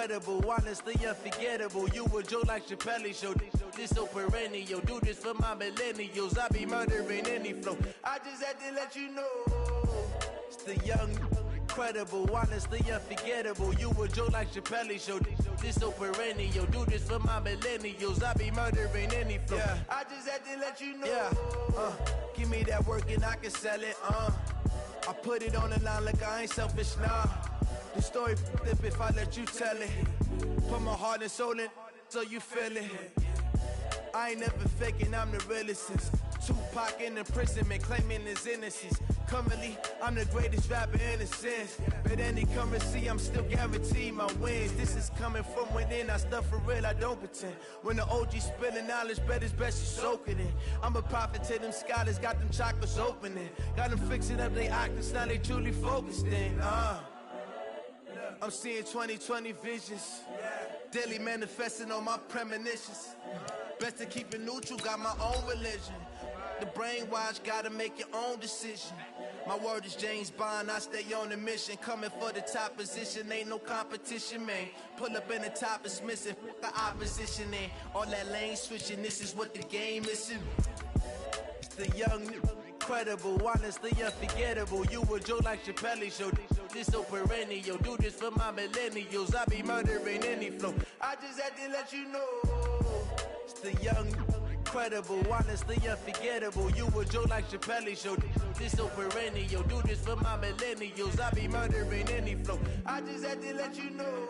incredible, honestly unforgettable. You a joke like Chappelle Show. This so perennial. Do this for my millennials. I be murdering any flow. I just had to let you know. It's the young, incredible, honestly unforgettable. You a joke like Chappelle Show. This so perennial. Do this for my millennials. I be murdering any flow. Yeah. I just had to let you know. Yeah. Give me that work and I can sell it. I put it on the line like I ain't selfish, nah. The story flip if I let you tell it. Put my heart and soul in so you feel it. I ain't never faking, I'm the realest since Tupac in imprisonment, claiming his innocence. Currently, I'm the greatest rapper in a sense. But any currency, I'm still guaranteed my wins. This is coming from within, I stuff for real, I don't pretend. When the OG spilling knowledge, bet it's best you soak it in. I'm a prophet to them scholars, got them chakras opening. Got them fixing up they octaves, now they truly focused in. I'm seeing 2020 visions. Daily manifesting on my premonitions. Best to keep it neutral, got my own religion. The brainwash, gotta make your own decision. My word is James Bond, I stay on a mission. Coming for the top position, ain't no competition, man. Pull up in the top is missing, the opposition ain't. All that lane switching, this is what the game is. It's the young, incredible, honestly unforgettable. You a joke like Chappelle Show. This so perennial. Do this for my millennials. I be murdering any flow. I just had to let you know. It's the young, incredible, honestly unforgettable. You a joke like Chappelle Show. This so perennial. Do this for my millennials. I be murdering any flow. I just had to let you know.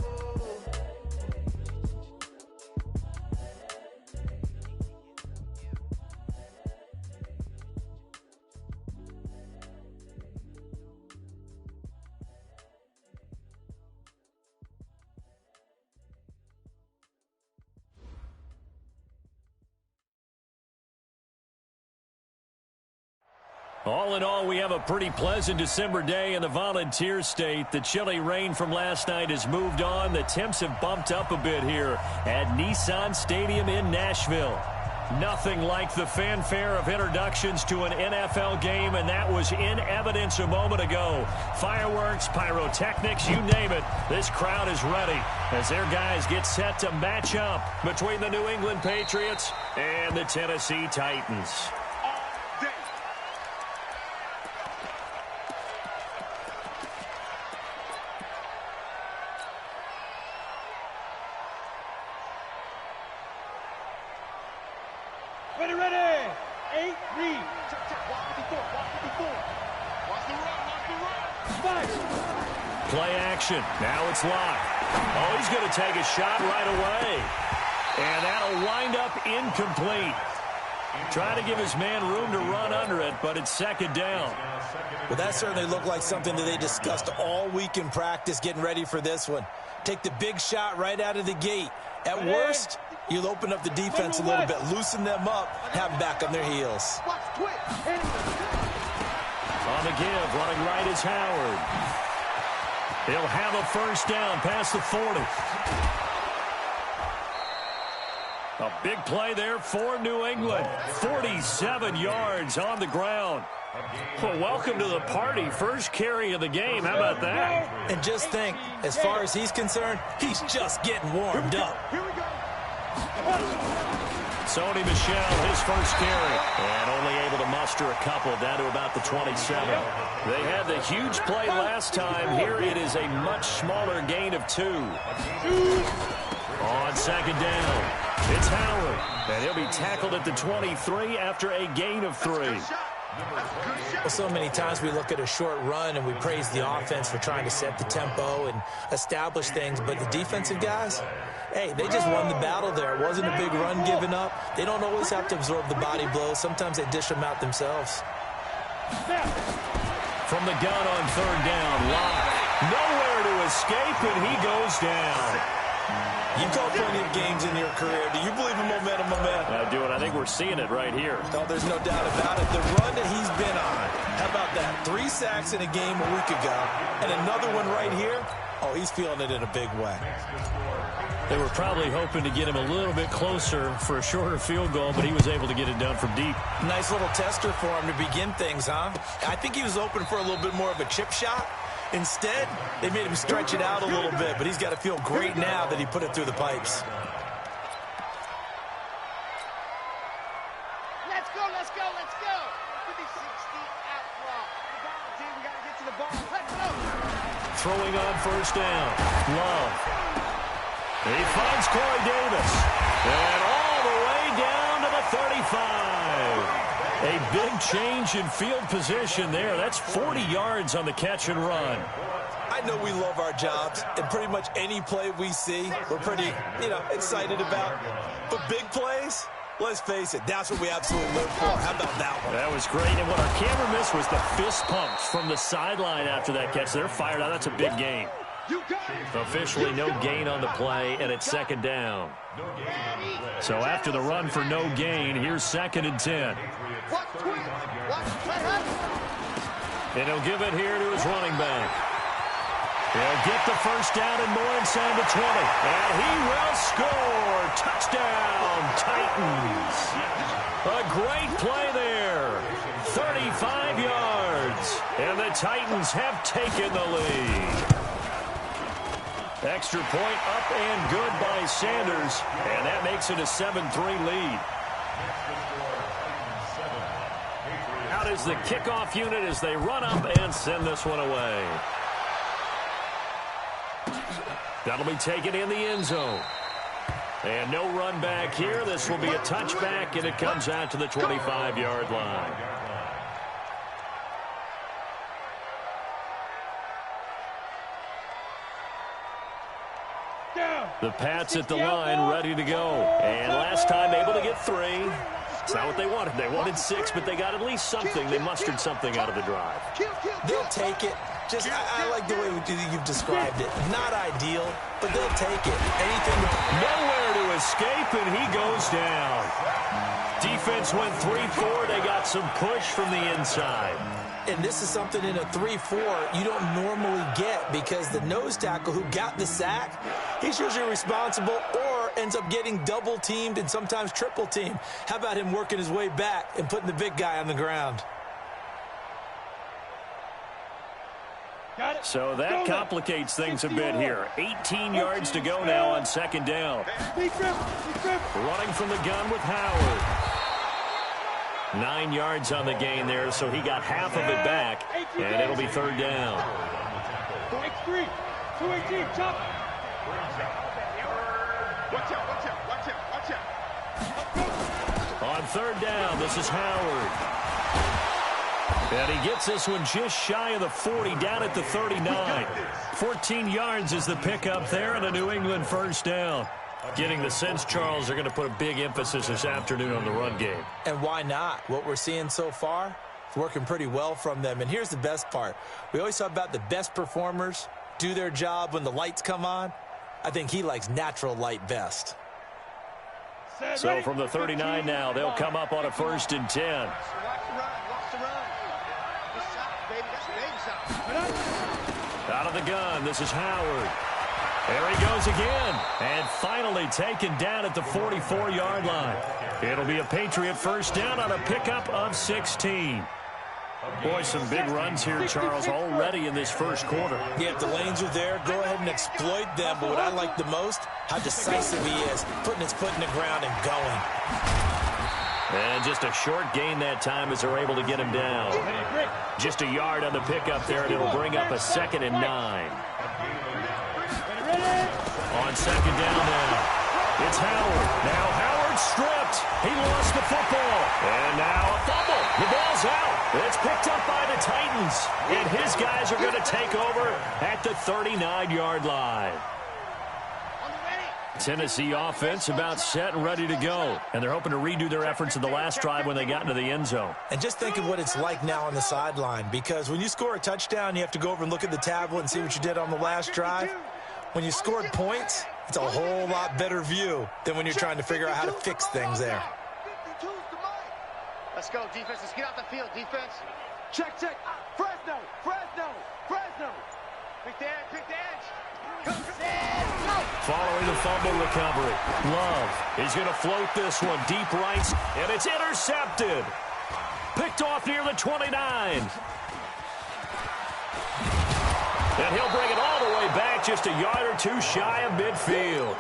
All in all, we have a pretty pleasant December day in the Volunteer State. The chilly rain from last night has moved on. The temps have bumped up a bit here at Nissan Stadium in Nashville. Nothing like the fanfare of introductions to an NFL game, and that was in evidence a moment ago. Fireworks, pyrotechnics, you name it. This crowd is ready as their guys get set to match up between the New England Patriots and the Tennessee Titans. Ready. 8 read. Check. Watch the before. Watch the run. Fire. Play action. Now it's locked. Oh, he's going to take a shot right away. And that'll wind up incomplete. Trying to give his man room to run under it, but it's second down. Well, that certainly looked like something that they discussed all week in practice getting ready for this one. Take the big shot right out of the gate. At worst, you'll open up the defense a little bit, loosen them up, have them back on their heels. On the give, running right is Howard. He'll have a first down past the 40. A big play there for New England. 47 yards on the ground. Well, welcome to the party. First carry of the game. How about that? And just think, as far as he's concerned, he's just getting warmed up. Sony Michel, his first carry. And only able to muster a couple down to about the 27. They had the huge play last time. Here it is a much smaller gain of 2. On second down, it's Howard. And he'll be tackled at the 23 after a gain of 3. Well, so many times we look at a short run and we praise the offense for trying to set the tempo and establish things, but the defensive guys, hey, they just won the battle there. It wasn't a big run given up. They don't always have to absorb the body blows. Sometimes they dish them out themselves. From the gun on third down, Locke. Nowhere to escape, and he goes down. You've called plenty of games in your career. Do you believe in momentum, my man? I do, and I think we're seeing it right here. No, there's no doubt about it. The run that he's been on, how about that? 3 sacks in a game a week ago, and another one right here. Oh, he's feeling it in a big way. They were probably hoping to get him a little bit closer for a shorter field goal, but he was able to get it done from deep. Nice little tester for him to begin things, huh? I think he was open for a little bit more of a chip shot. Instead, they made him stretch it out a little bit, but he's got to feel great now that he put it through the pipes. Let's go, let's go, let's go. 50-60 out block. The ball, team, we got to get to the ball. Let's go. Throwing on first down. Love. He finds Corey Davis. And all the way down to the 35. A big change in field position there. That's 40 yards on the catch and run. I know we love our jobs, and pretty much any play we see, we're pretty, excited about. But big plays, let's face it, that's what we absolutely live for. How about that one? That was great, and what our camera missed was the fist pumps from the sideline after that catch. They're fired out. That's a big gain. Officially no gain on the play, and it's second down. So after the run for no gain, here's 2nd and 10. And he'll give it here to his running back. He'll get the first down and more inside the 20. And he will score. Touchdown, Titans. A great play there. 35 yards. And the Titans have taken the lead. Extra point up and good by Sanders. And that makes it a 7-3 lead. Out is the kickoff unit as they run up and send this one away. That'll be taken in the end zone. And no run back here. This will be a touchback, and it comes out to the 25-yard line. The Pats at the line, ready to go. And last time able to get 3. It's not what they wanted. They wanted 6, but they got at least something. They mustered something out of the drive. They'll take it. Just, I like the way you've described it. Not ideal, but they'll take it. Anything. Nowhere to escape, and he goes down. Defense went 3-4. They got some push from the inside. And this is something in a 3-4 you don't normally get because the nose tackle who got the sack, he's usually responsible or ends up getting double-teamed and sometimes triple-teamed. How about him working his way back and putting the big guy on the ground? So that complicates things a bit here. 18 yards to go now on 2nd down. Running from the gun with Howard. 9 yards on the gain there, so he got half of it back, and it'll be 3rd down. X3, 218, chop. Watch out. On 3rd down, this is Howard. And he gets this one just shy of the 40, down at the 39. 14 yards is the pickup there, and a New England first down. Getting the sense, Charles, they're going to put a big emphasis this afternoon on the run game. And why not? What we're seeing so far is working pretty well from them. And here's the best part. We always talk about the best performers do their job when the lights come on. I think he likes natural light best. So from the 39 now, they'll come up on a 1st and 10. Out of the gun, this is Howard. There he goes again, and finally taken down at the 44-yard line. It'll be a Patriot first down on a pickup of 16. Boy, some big runs here, Charles, already in this first quarter. Yeah, if the lanes are there, go ahead and exploit them. But what I like the most, how decisive he is, putting his foot in the ground and going. And just a short gain that time as they're able to get him down. Just a yard on the pickup there, and it'll bring up a 2nd and 9. On 2nd down now, it's Howard. Now Howard stripped. He lost the football. And now a fumble. The ball's out. It's picked up by the Titans. And his guys are going to take over at the 39-yard line. Tennessee offense about set and ready to go. And they're hoping to redo their efforts in the last drive when they got into the end zone. And just think of what it's like now on the sideline. Because when you score a touchdown, you have to go over and look at the tablet and see what you did on the last drive. When you scored points, it's a whole lot better view than when you're trying to figure out how to fix things there. Let's go, defense. Let's get out the field, defense. Check. Fresno. Pick the edge. Following the fumble recovery, Love is going to float this one deep right, and it's intercepted. Picked off near the 29. And he'll bring it all the way back, just a yard or two shy of midfield.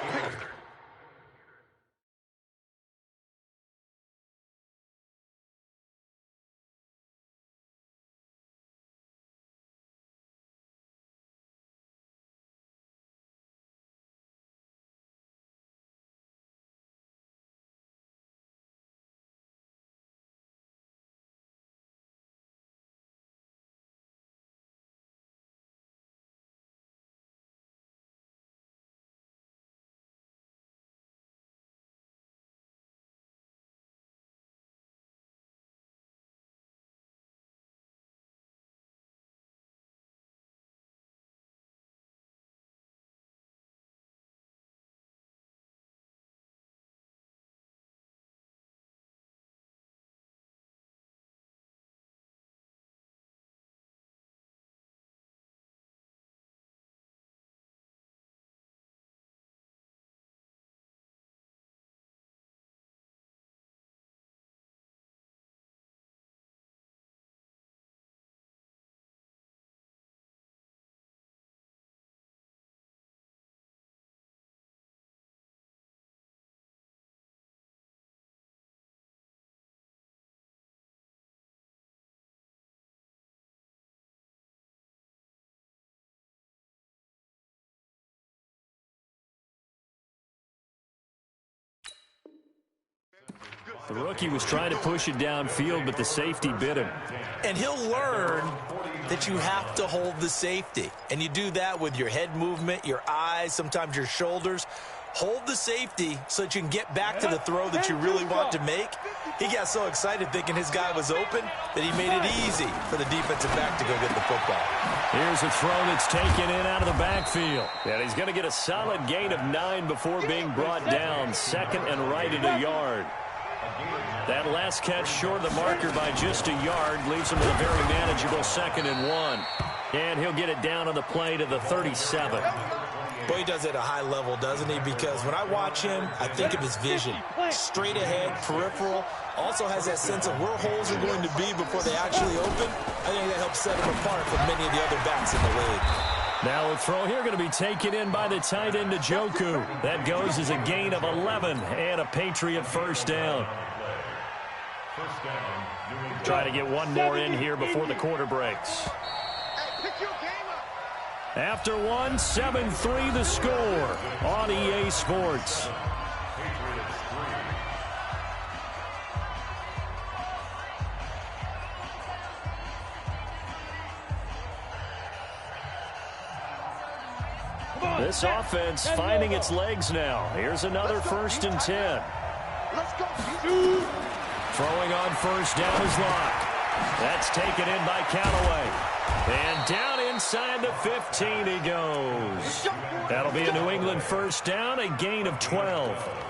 The rookie was trying to push it downfield, but the safety bit him. And he'll learn that you have to hold the safety. And you do that with your head movement, your eyes, sometimes your shoulders. Hold the safety so that you can get back to the throw that you really want to make. He got so excited thinking his guy was open that he made it easy for the defensive back to go get the football. Here's a throw that's taken in out of the backfield. And he's going to get a solid gain of 9 before being brought down. Second and right at a yard. That last catch short of the marker by just a yard leaves him with a very manageable 2nd and 1. And he'll get it down on the play to the 37. Boy, he does it at a high level, doesn't he? Because when I watch him, I think of his vision. Straight ahead, peripheral. Also has that sense of where holes are going to be before they actually open. I think that helps set him apart from many of the other backs in the league. Now a throw here going to be taken in by the tight end, Njoku. That goes as a gain of 11 and a Patriot first down. Try to get one more in here before the quarter breaks. After one, 7-3 the score on EA Sports. This offense finding its legs now. Here's another 1st and 10. Throwing on first down is Locke. That's taken in by Callaway. And down inside the 15 he goes. That'll be a New England first down, a gain of 12.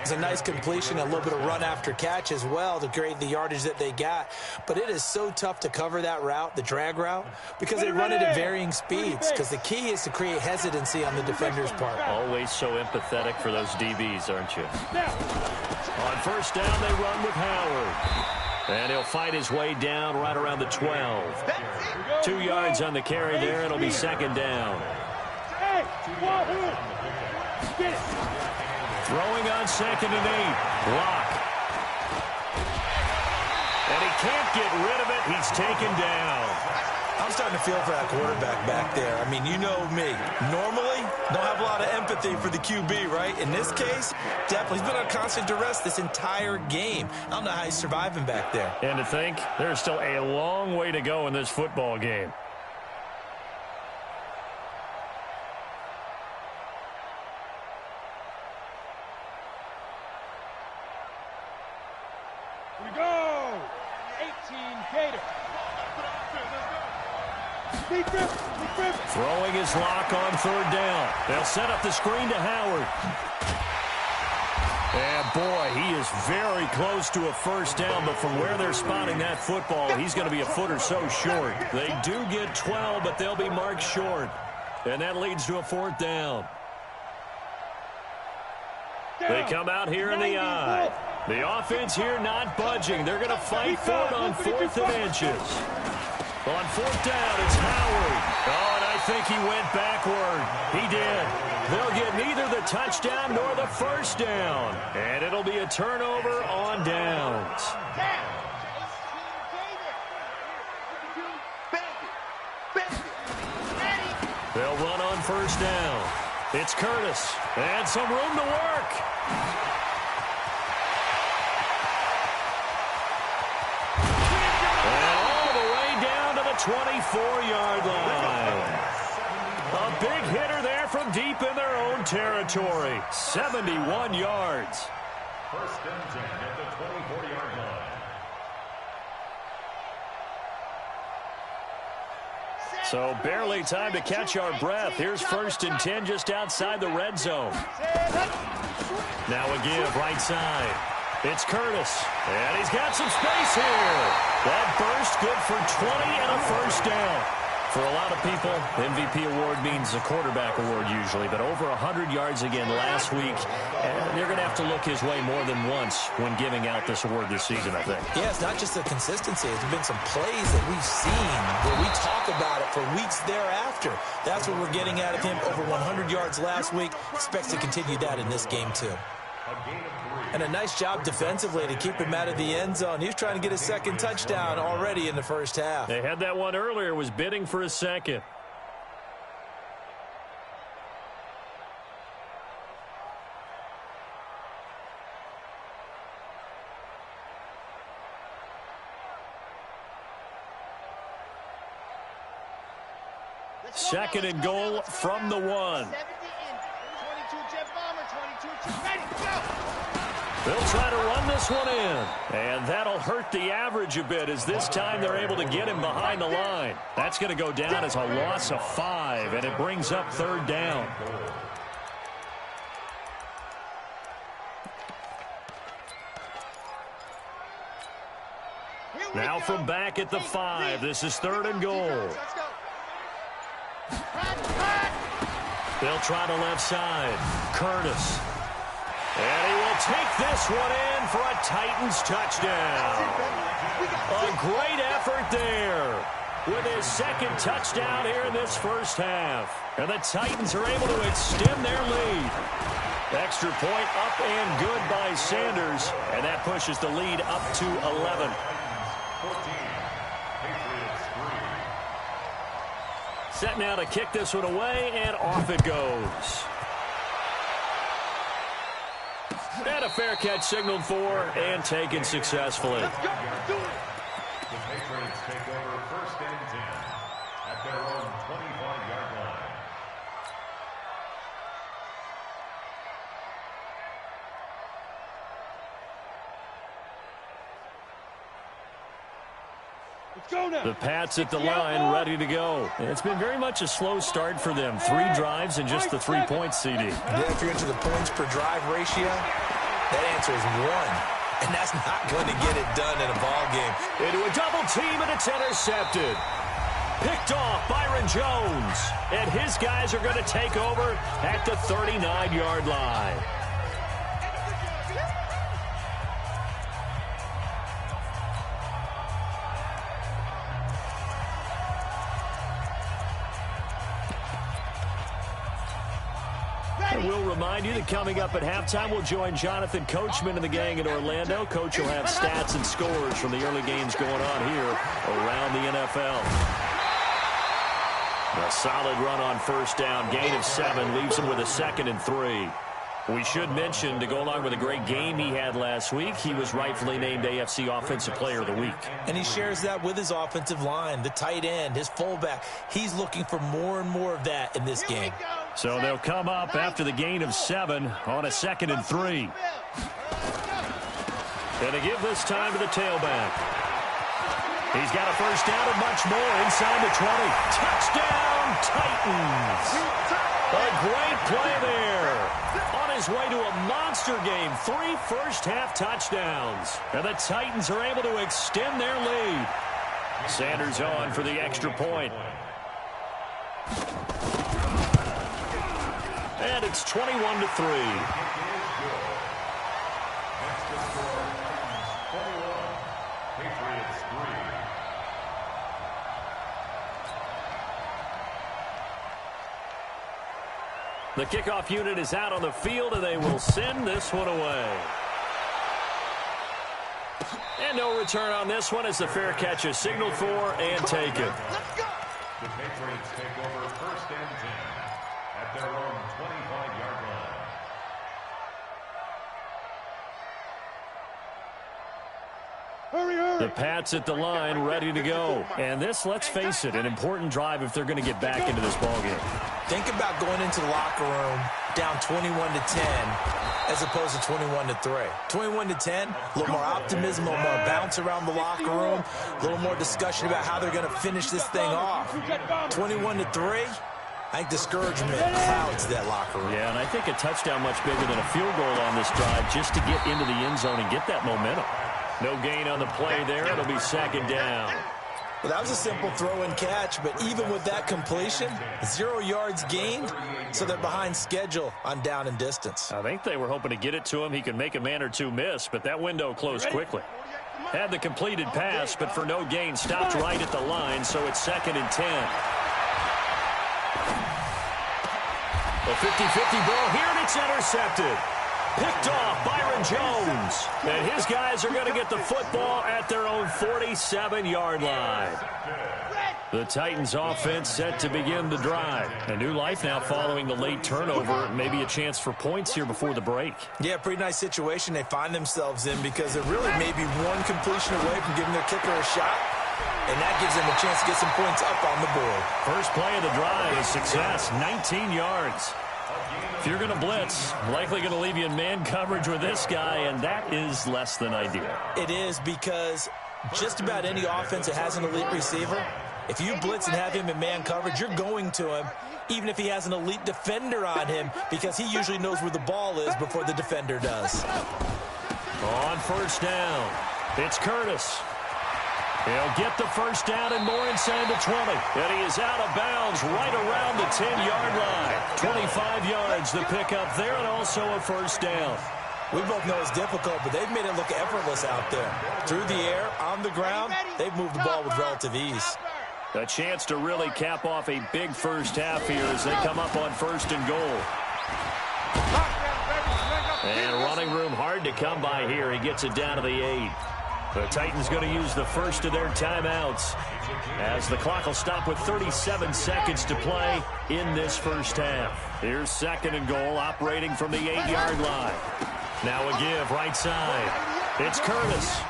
It's a nice completion, a little bit of run after catch as well to create the yardage that they got. But it is so tough to cover that route, the drag route, because they run it at varying speeds. Because the key is to create hesitancy on the defender's part. Always so empathetic for those DBs, aren't you? On first down, they run with Howard. And he'll fight his way down right around the 12. 2 yards on the carry there. It'll be 2nd down. Throwing on 2nd and 8. Locke. And he can't get rid of it. He's taken down. I'm starting to feel for that quarterback back there. I mean, you know me. Normally, don't have a lot of empathy for the QB, right? In this case, definitely. He's been on constant duress this entire game. I don't know how he's surviving back there. And to think, there's still a long way to go in this football game. We go! 18 Gator. Throwing his Lock on 3rd down. They'll set up the screen to Howard. And boy, he is very close to a first down, but from where they're spotting that football, he's going to be a foot or so short. They do get 12, but they'll be marked short. And that leads to a 4th down. They come out here in the eye. The offense here not budging. They're going to fight for it on 4th and inches. On 4th down, it's Howard. Oh, think he went backward. He did. They'll get neither the touchdown nor the first down. And it'll be a turnover on downs. They'll run on first down. It's Curtis. And some room to work. And all the way down to the 24-yard line. A big hitter there from deep in their own territory. 71 yards. First and 10 at the 24-yard line. So barely time to catch our breath. Here's first and 10 just outside the red zone. Now a give right side. It's Curtis. And he's got some space here. That burst good for 20 and a first down. For a lot of people, MVP award means a quarterback award usually, but over 100 yards again last week. And you're going to have to look his way more than once when giving out this award this season, I think. Yeah, it's not just the consistency. There's been some plays that we've seen where we talk about it for weeks thereafter. That's what we're getting out of him. Over 100 yards last week. Expects to continue that in this game, too. And a nice job defensively to keep him out of the end zone. He was trying to get a second touchdown already in the first half. They had that one earlier, was bidding for a second. Second and goal from the 1. They'll try to run this one in, and that'll hurt the average a bit as this time they're able to get him behind the line. That's going to go down as a loss of 5, and it brings up third down. Now from back at the 5, this is third and goal. They'll try the left side. Curtis. And he will take this one in for a Titans touchdown. A great effort there with his second touchdown here in this first half. And the Titans are able to extend their lead. Extra point up and good by Sanders. And that pushes the lead up to 11. Set now to kick this one away, and off it goes. And a fair catch signaled for and taken successfully. Let's go. Do it. The Patriots take over first and 10 at their own 25-yard line. The Pats at the line, ready to go. It's been very much a slow start for them. 3 drives and just the 3 points, CD. Yeah, if you're into the points per drive ratio, that answer is 1. And that's not going to get it done in a ball game. Into a double team, and it's intercepted. Picked off Byron Jones. And his guys are going to take over at the 39-yard line. We'll remind you that coming up at halftime, we'll join Jonathan Coachman and the gang in Orlando. Coach will have stats and scores from the early games going on here around the NFL. A solid run on first down. Gain of 7 leaves him with a 2nd and 3. We should mention, to go along with a great game he had last week, he was rightfully named AFC Offensive Player of the Week. And he shares that with his offensive line, the tight end, his fullback. He's looking for more and more of that in this game. So they'll come up after the gain of 7 on a 2nd and 3. And they give this time to the tailback. He's got a first down and much more inside the 20. Touchdown, Titans! A great play there. On his way to a monster game, 3 first-half touchdowns. And the Titans are able to extend their lead. Sanders on for the extra point. And it's 21-3. The kickoff unit is out on the field, and they will send this one away. And no return on this one as the fair catch is signaled for and taken. Let's go. The Patriots take over 1st and 10 at their own 25-yard line. The Pats at the line, ready to go. And this, let's face it, an important drive if they're going to get back into this ballgame. Think about going into the locker room down 21-10 as opposed to 21-3. 21-10, a little more optimism, a little more bounce around the locker room, a little more discussion about how they're going to finish this thing off. 21-3, I think discouragement clouds that locker room. Yeah, and I think a touchdown much bigger than a field goal on this drive just to get into the end zone and get that momentum. No gain on the play there. It'll be 2nd down. Well, that was a simple throw and catch, but even with that completion, 0 yards gained, so they're behind schedule on down and distance. I think they were hoping to get it to him. He could make a man or two miss, but that window closed quickly. Had the completed pass, but for no gain, stopped right at the line, so it's 2nd and 10. A 50-50 ball here, and it's intercepted. Picked off Byron Jones. And his guys are going to get the football at their own 47-yard line. The Titans offense set to begin the drive. A new life now following the late turnover. Maybe a chance for points here before the break. Yeah, pretty nice situation they find themselves in because they're really maybe one completion away from giving their kicker a shot. And that gives them a chance to get some points up on the board. First play of the drive is success, 19 yards. If you're going to blitz, likely going to leave you in man coverage with this guy, and that is less than ideal. It is because just about any offense that has an elite receiver, if you blitz and have him in man coverage, you're going to him, even if he has an elite defender on him, because he usually knows where the ball is before the defender does. On 1st down, it's Curtis. He'll get the 1st down and more inside the 20. And he is out of bounds right around the 10-yard line. 25 yards the pickup there, and also a 1st down. We both know it's difficult, but they've made it look effortless out there. Through the air, on the ground, they've moved the ball with relative ease. A chance to really cap off a big first half here as they come up on 1st and goal. And running room hard to come by here. He gets it down to the 8. The Titans going to use the first of their timeouts as the clock will stop with 37 seconds to play in this first half. Here's 2nd and goal, operating from the 8-yard line. Now a give right side. It's Curtis.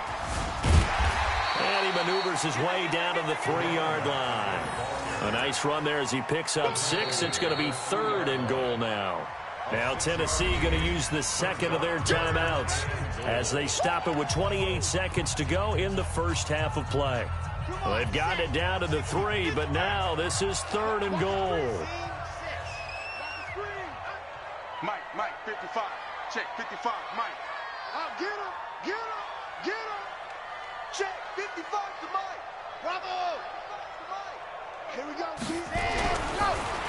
And he maneuvers his way down to the 3-yard line. A nice run there as he picks up 6. It's going to be 3rd and goal now. Now Tennessee going to use the 2nd of their timeouts as they stop it with 28 seconds to go in the first half of play. Well, they've gotten it down to the 3, but now this is 3rd and goal. Mike, 55. Check, 55, Mike. Get him, get him, get him. Check, 55 to Mike. Bravo. Here we go.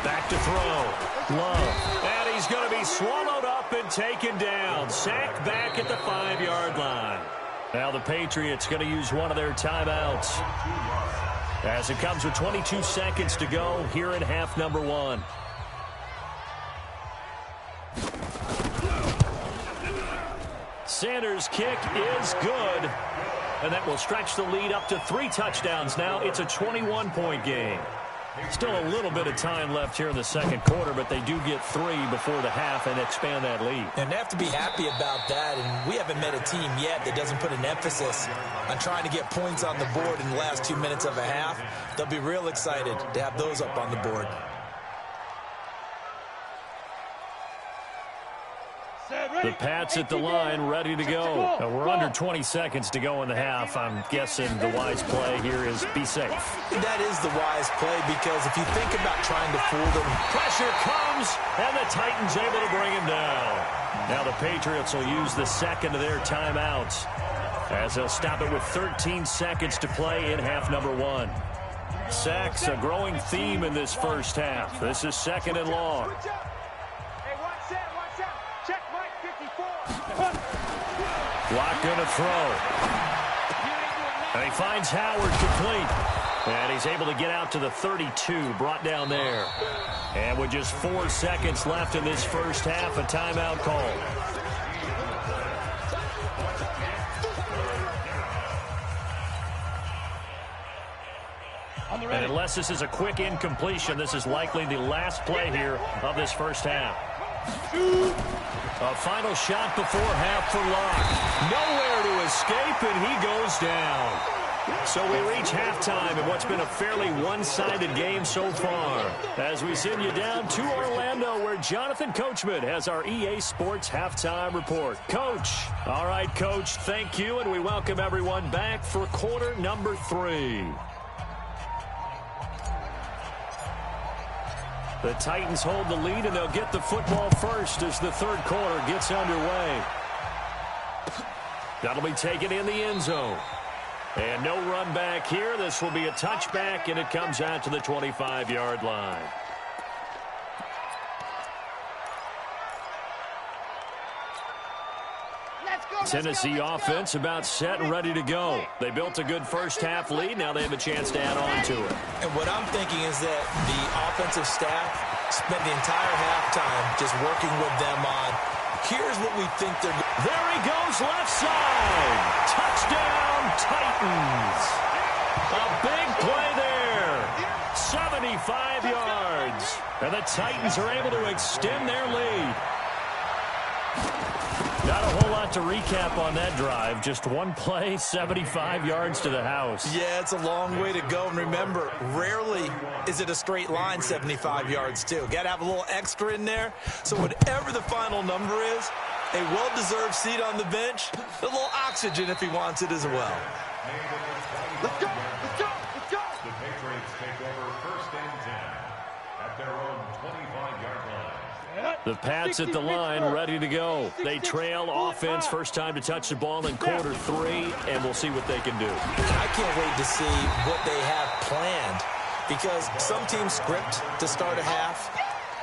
Back to throw. Love. And he's going to be swallowed up and taken down. Sacked back at the 5-yard line. Now the Patriots going to use one of their timeouts as it comes with 22 seconds to go here in half number 1. Sanders' kick is good. And that will stretch the lead up to 3 touchdowns now. It's a 21-point game. Still a little bit of time left here in the second quarter, but they do get 3 before the half and expand that lead. And they have to be happy about that, and we haven't met a team yet that doesn't put an emphasis on trying to get points on the board in the last 2 minutes of a half. They'll be real excited to have those up on the board. The Pats at the line, ready to go. Now we're under 20 seconds to go in the half. I'm guessing the wise play here is be safe. That is the wise play because if you think about trying to fool them. Pressure comes, and the Titans able to bring him down. Now the Patriots will use the 2nd of their timeouts as they'll stop it with 13 seconds to play in half number 1. Sacks, a growing theme in this first half. This is 2nd and long. Lock going to throw. And he finds Howard complete. And he's able to get out to the 32, brought down there. And with just 4 seconds left in this first half, a timeout call. And unless this is a quick incompletion, this is likely the last play here of this first half. A final shot before half for Locke. Nowhere to escape, and he goes down. So we reach halftime in what's been a fairly one-sided game so far. As we send you down to Orlando, where Jonathan Coachman has our EA Sports halftime report. Coach. All right, Coach, thank you, and we welcome everyone back for quarter number 3. The Titans hold the lead, and they'll get the football first as the third quarter gets underway. That'll be taken in the end zone. And no run back here. This will be a touchback, and it comes out to the 25-yard line. Tennessee offense about set and ready to go. They built a good first-half lead. Now they have a chance to add on to it. And what I'm thinking is that the offensive staff spent the entire halftime just working with them on, here's what we think they're doing. There he goes, left side. Touchdown, Titans. A big play there. 75 yards. And the Titans are able to extend their lead. Not a whole lot to recap on that drive. Just one play, 75 yards to the house. Yeah, it's a long way to go. And remember, rarely is it a straight line 75 yards, too. Got to have a little extra in there. So whatever the final number is, a well-deserved seat on the bench, a little oxygen if he wants it as well. Let's go! Let's go! Let's go! The Patriots take over first and 10 at their own 25-yard line. The Pats at the line, ready to go. They trail offense, first time to touch the ball in quarter 3, and we'll see what they can do. I can't wait to see what they have planned, because some teams script to start a half.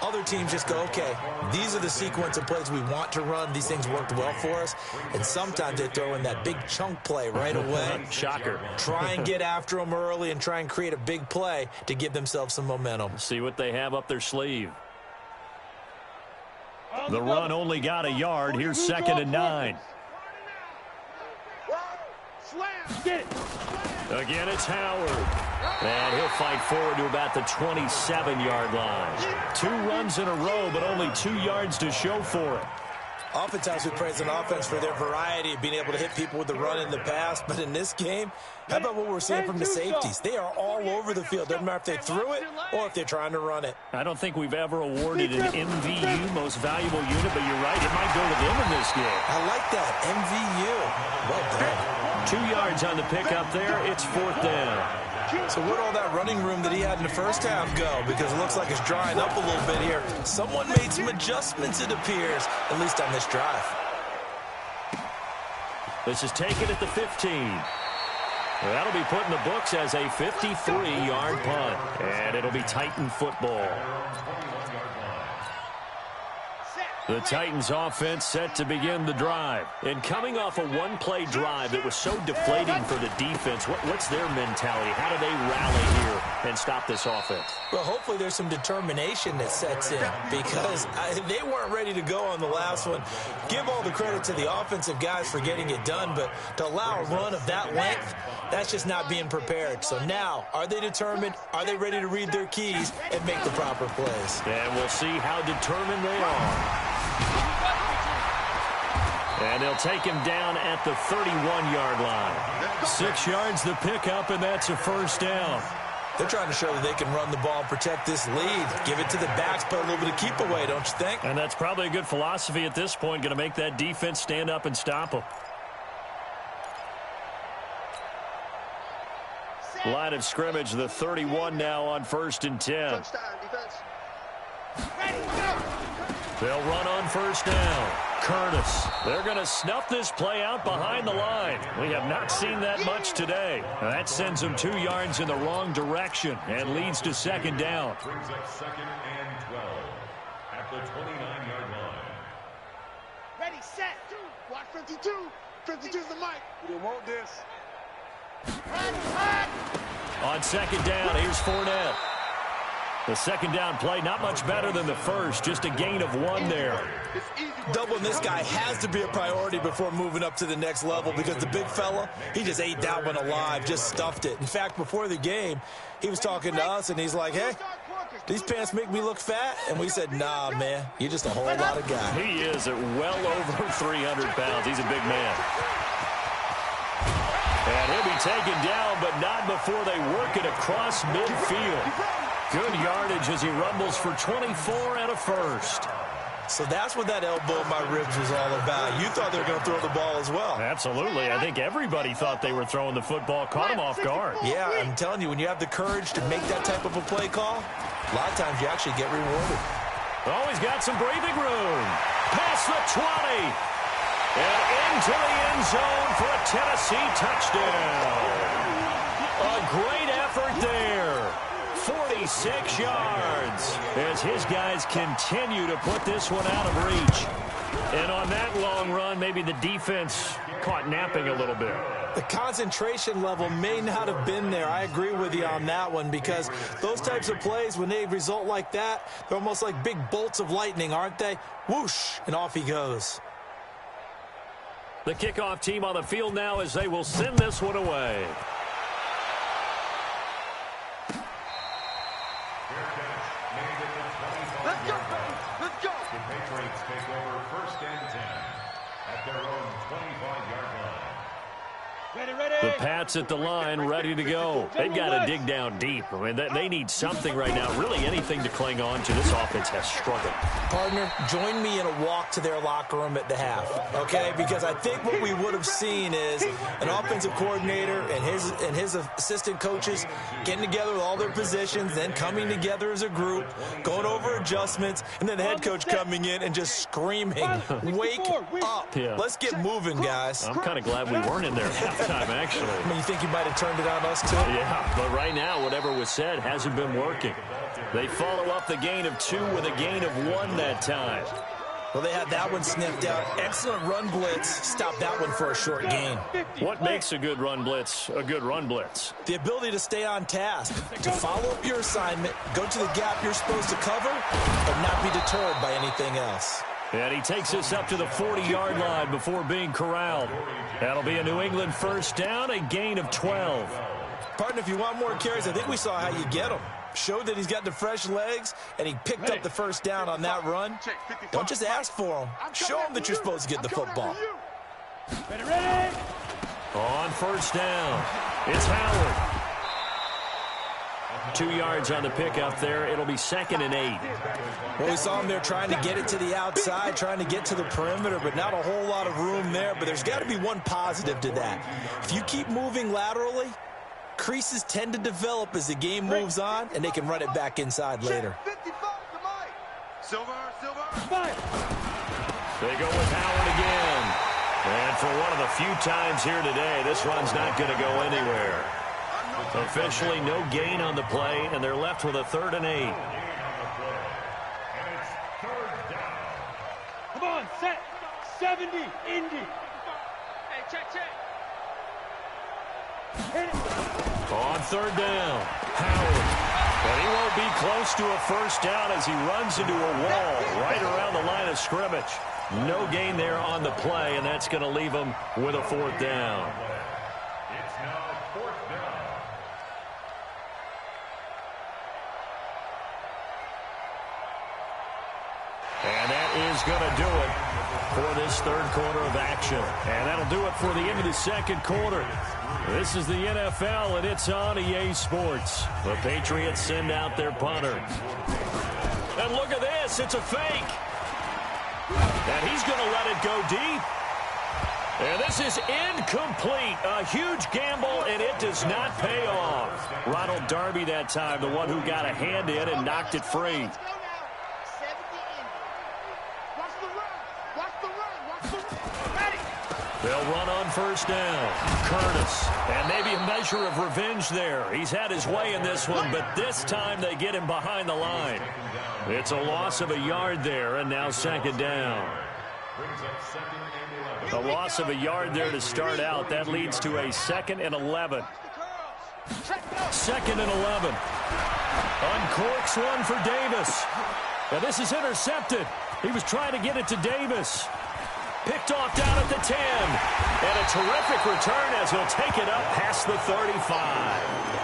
Other teams just go, okay, these are the sequence of plays we want to run. These things worked well for us. And sometimes they throw in that big chunk play right away. Shocker. Try and get after them early and try and create a big play to give themselves some momentum. See what they have up their sleeve. The run only got a yard. Here's 2nd and 9. Again, it's Howard. And he'll fight forward to about the 27-yard line. 2 runs in a row, but only 2 yards to show for it. Oftentimes we praise an offense for their variety of being able to hit people with the run in the pass. But in this game, how about what we're seeing from the safeties? They are all over the field. Doesn't matter if they threw it or if they're trying to run it. I don't think we've ever awarded an MVU, most valuable unit, but you're right, it might go to them in this game. I like that, MVU. Well done. 2 yards on the pickup there. It's 4th down. So where'd all that running room that he had in the first half go? Because it looks like it's drying up a little bit here. Someone made some adjustments, it appears, at least on this drive. This is taken at the 15. That'll be put in the books as a 53-yard punt. And it'll be Titan football. The Titans offense set to begin the drive. And coming off a one-play drive that was so deflating for the defense, what's their mentality? How do they rally here and stop this offense? Well, hopefully there's some determination that sets in, because they weren't ready to go on the last one. Give all the credit to the offensive guys for getting it done, but to allow a run of that length, that's just not being prepared. So now, are they determined? Are they ready to read their keys and make the proper plays? And we'll see how determined they are. And they'll take him down at the 31-yard line. 6 yards the pickup, and that's a first down. They're trying to show that they can run the ball, protect this lead, give it to the backs, play a little bit of keep away, don't you think? And that's probably a good philosophy at this point, going to make that defense stand up and stop them. Line of scrimmage, the 31 now on 1st and 10. They'll run on 1st down. Curtis. They're going to snuff this play out behind the line. We have not seen that much today. Now that sends them 2 yards in the wrong direction and leads to 2nd down. Brings up 2nd and 12 at the 29-yard line. Ready, set, watch 52. 52's the mic. We don't want this. On second down, here's Fournette. The second down play, not much better than the first, just a gain of 1 there. Doubling this guy has to be a priority before moving up to the next level because the big fella, he just ate that one alive, just stuffed it. In fact, before the game, he was talking to us, and he's like, hey, these pants make me look fat? And we said, nah, man, you're just a whole lot of guy. He is at well over 300 pounds. He's a big man. And he'll be taken down, but not before they work it across midfield. Good yardage as he rumbles for 24 and a first. So that's what that elbow in my ribs was all about. You thought they were going to throw the ball as well. Absolutely. I think everybody thought they were throwing the football. Caught him off guard. Yeah, I'm telling you, when you have the courage to make that type of a play call, a lot of times you actually get rewarded. Oh, he's got some breathing room. Past the 20. And into the end zone for a Tennessee touchdown. A great effort there. 46 yards as his guys continue to put this one out of reach. And on that long run, maybe the defense caught napping a little bit. The concentration level may not have been there. I agree with you on that one because those types of plays, when they result like that, they're almost like big bolts of lightning, aren't they? Whoosh, and off he goes. The kickoff team on the field now as they will send this one away. Let's go. The Patriots take over 1st and 10 at their own 25-yard line. The Pats at the line, ready to go. They've got to dig down deep. I mean, they need something right now, really anything to cling on to. This offense has struggled. Partner, join me in a walk to their locker room at the half, okay? Because I think what we would have seen is an offensive coordinator and his assistant coaches getting together with all their positions, then coming together as a group, going over adjustments, and then the head coach coming in and just screaming, wake up. Yeah. Let's get moving, guys. I'm kind of glad we weren't in there at halftime, actually. I mean, you think he might have turned it on us, too? Yeah, but right now, whatever was said hasn't been working. They follow up the gain of 2 with a gain of 1 that time. Well, they had that one sniffed out. Excellent run blitz. Stop that one for a short gain. What makes a good run blitz a good run blitz? The ability to stay on task, to follow up your assignment, go to the gap you're supposed to cover, but not be deterred by anything else. And he takes us up to the 40-yard line before being corralled. That'll be a New England first down, a gain of 12. Partner, if you want more carries, I think we saw how you get them. Showed that he's got the fresh legs, and he picked up the first down on that run. Don't just ask for him. Show him that you're supposed to get the football. Ready? On first down, it's Howard. 2 yards on the pickup there. It'll be 2nd and 8. Well, we saw him there trying to get it to the outside, trying to get to the perimeter, but not a whole lot of room there. But there's got to be one positive to that. If you keep moving laterally, creases tend to develop as the game moves on, and they can run it back inside later. Silver. They go with Howard again. And for one of the few times here today, this one's not going to go anywhere. Officially no gain on the play, and they're left with a 3rd and 8. Come on, set. 70, Indy. Hey, check. Hit it. On 3rd down, Howard. But he won't be close to a first down as he runs into a wall right around the line of scrimmage. No gain there on the play, and that's going to leave him with a 4th down. It's now 4th down. And that is going to do it for this 3rd quarter of action. And that'll do it for the end of the 2nd quarter. This is the NFL, and it's on EA Sports. The Patriots send out their punter. And look at this. It's a fake. And he's going to let it go deep. And this is incomplete. A huge gamble, and it does not pay off. Ronald Darby that time, the one who got a hand in and knocked it free. They'll run on first down. Curtis. And maybe a measure of revenge there. He's had his way in this one, but this time they get him behind the line. It's a loss of a yard there, and now 2nd down. A loss of a yard there to start out. That leads to a 2nd and 11. 2nd and 11. Uncorks one for Davis. Now this is intercepted. He was trying to get it to Davis. Picked off down at the 10. And a terrific return as he'll take it up past the 35.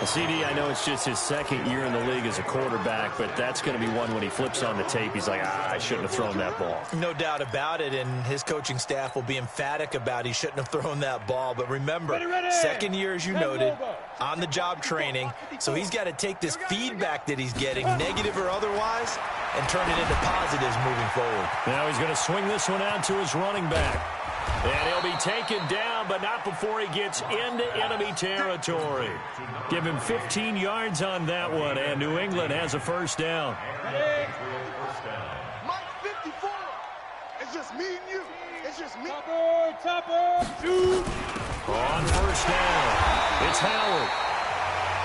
CD, I know it's just his 2nd year in the league as a quarterback, but that's going to be one when he flips on the tape. He's like, I shouldn't have thrown that ball. No doubt about it, and his coaching staff will be emphatic about he shouldn't have thrown that ball. But remember, 2nd year, as you noted, on-the-job training, so he's got to take this feedback that he's getting, negative or otherwise, and turn it into positives moving forward. Now he's going to swing this one out to his running back. And he'll be taken down, but not before he gets into enemy territory. Give him 15 yards on that one, and New England has a first down. Mike 54. It's just me and you. It's just me. Topper, shoot. On first down, it's Howard.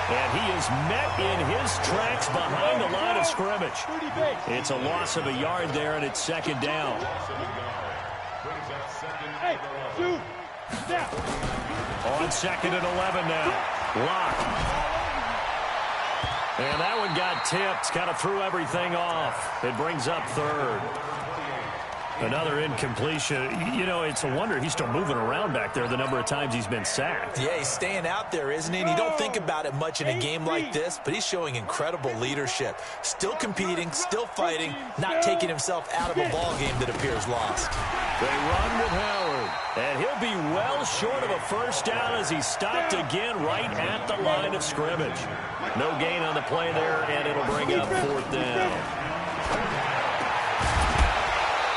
And he is met in his tracks behind the line of scrimmage. It's a loss of a yard there, and it's 2nd down. Hey, shoot. Down. On 2nd and 11 now. Lock. And that one got tipped. Kind of threw everything off. It brings up 3rd. Another incompletion. You know, it's a wonder he's still moving around back there the number of times he's been sacked. Yeah, he's staying out there, isn't he? And you don't think about it much in a game like this, but he's showing incredible leadership. Still competing, still fighting, not taking himself out of a ball game that appears lost. They run with Howard, and he'll be well short of a first down as he's stopped again right at the line of scrimmage. No gain on the play there, and it'll bring up 4th down.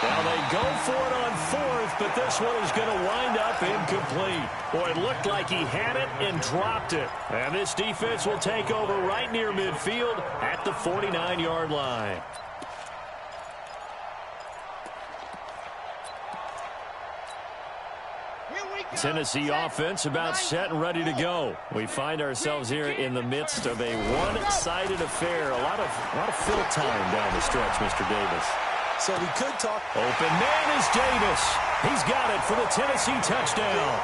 Now they go for it on 4th, but this one is going to wind up incomplete. Boy, it looked like he had it and dropped it. And this defense will take over right near midfield at the 49-yard line. Tennessee offense about set and ready to go. We find ourselves here in the midst of a one-sided affair. A lot of fill time down the stretch, Mr. Davis. So we could talk. Open man is Davis. He's got it for the Tennessee touchdown.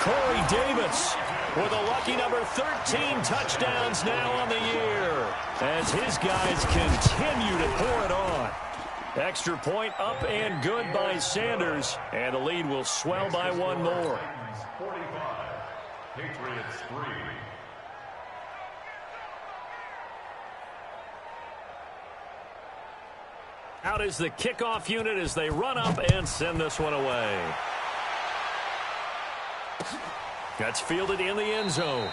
Corey Davis with a lucky number 13 touchdowns now on the year as his guys continue to pour it on. Extra point up and good by Sanders, and the lead will swell by one more. 45, Patriots 3. Out is the kickoff unit as they run up and send this one away. That's fielded in the end zone.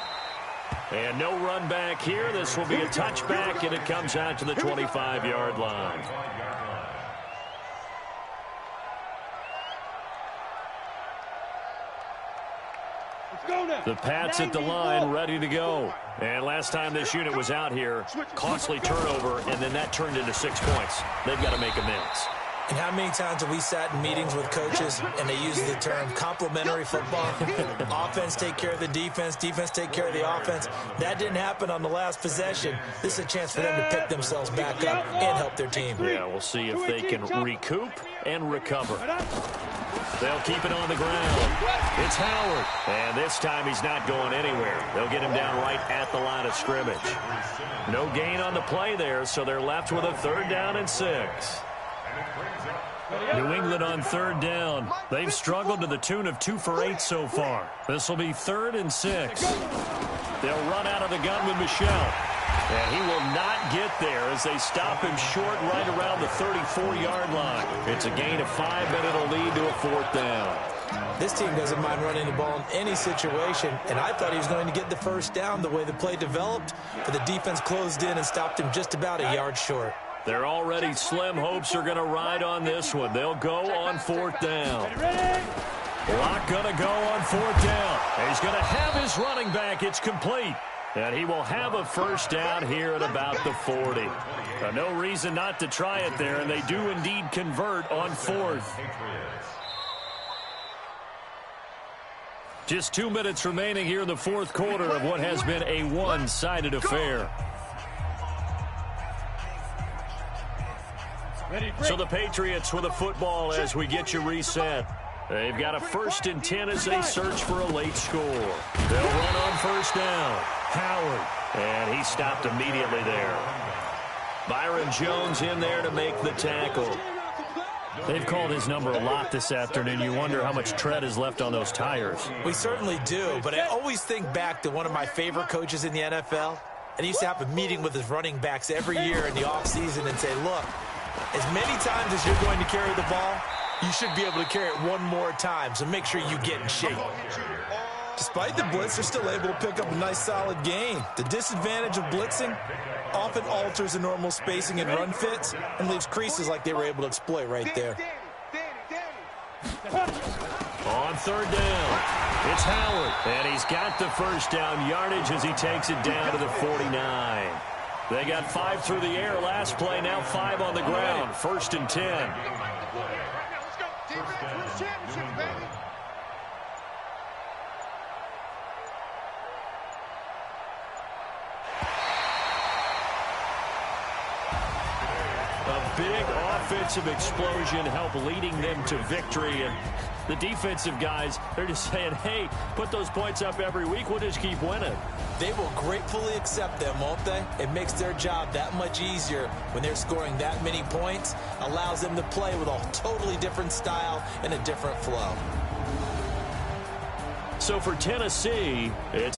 And no run back here. This will be a touchback, and it comes out to the 25-yard line. The Pats at the line, ready to go. And last time this unit was out here, costly turnover, and then that turned into 6 points. They've got to make amends. And how many times have we sat in meetings with coaches and they use the term complementary football? Offense take care of the defense, defense take care of the offense. That didn't happen on the last possession. This is a chance for them to pick themselves back up and help their team. Yeah, we'll see if they can recoup and recover. They'll keep it on the ground. It's Howard. And this time he's not going anywhere. They'll get him down right at the line of scrimmage. No gain on the play there, so they're left with a 3rd down and 6. New England on 3rd down. They've struggled to the tune of 2 for 8 so far. This will be 3rd and 6. They'll run out of the gun with Michel. And he will not get there as they stop him short right around the 34-yard line. It's a gain of 5, but it'll lead to a 4th down. This team doesn't mind running the ball in any situation, and I thought he was going to get the first down the way the play developed, but the defense closed in and stopped him just about a yard short. Their already slim hopes are going to ride on this one. They'll go on 4th down. Locke going to go on 4th down. He's going to have his running back. It's complete. And he will have a first down here at about the 40. No reason not to try it there, and they do indeed convert on 4th. Just 2 minutes remaining here in the 4th quarter of what has been a one-sided affair. So the Patriots with a football as we get you reset. They've got a 1st and 10 as they search for a late score. They'll run on 1st down. Howard. And he stopped immediately there. Byron Jones in there to make the tackle. They've called his number a lot this afternoon. You wonder how much tread is left on those tires. We certainly do, but I always think back to one of my favorite coaches in the NFL. And he used to have a meeting with his running backs every year in the offseason and say, look, as many times as you're going to carry the ball, you should be able to carry it one more time, so make sure you get in shape. Despite the blitz, they're still able to pick up a nice, solid gain. The disadvantage of blitzing often alters the normal spacing and run fits and leaves creases like they were able to exploit right there. On 3rd down, it's Howard, and he's got the 1st down yardage as he takes it down to the 49. They got 5 through the air last play, now 5 on the ground, 1st and 10. A big offensive explosion helped leading them to victory. And the defensive guys, they're just saying, hey, put those points up every week. We'll just keep winning. They will gratefully accept them, won't they? It makes their job that much easier when they're scoring that many points. Allows them to play with a totally different style and a different flow. So for Tennessee, it's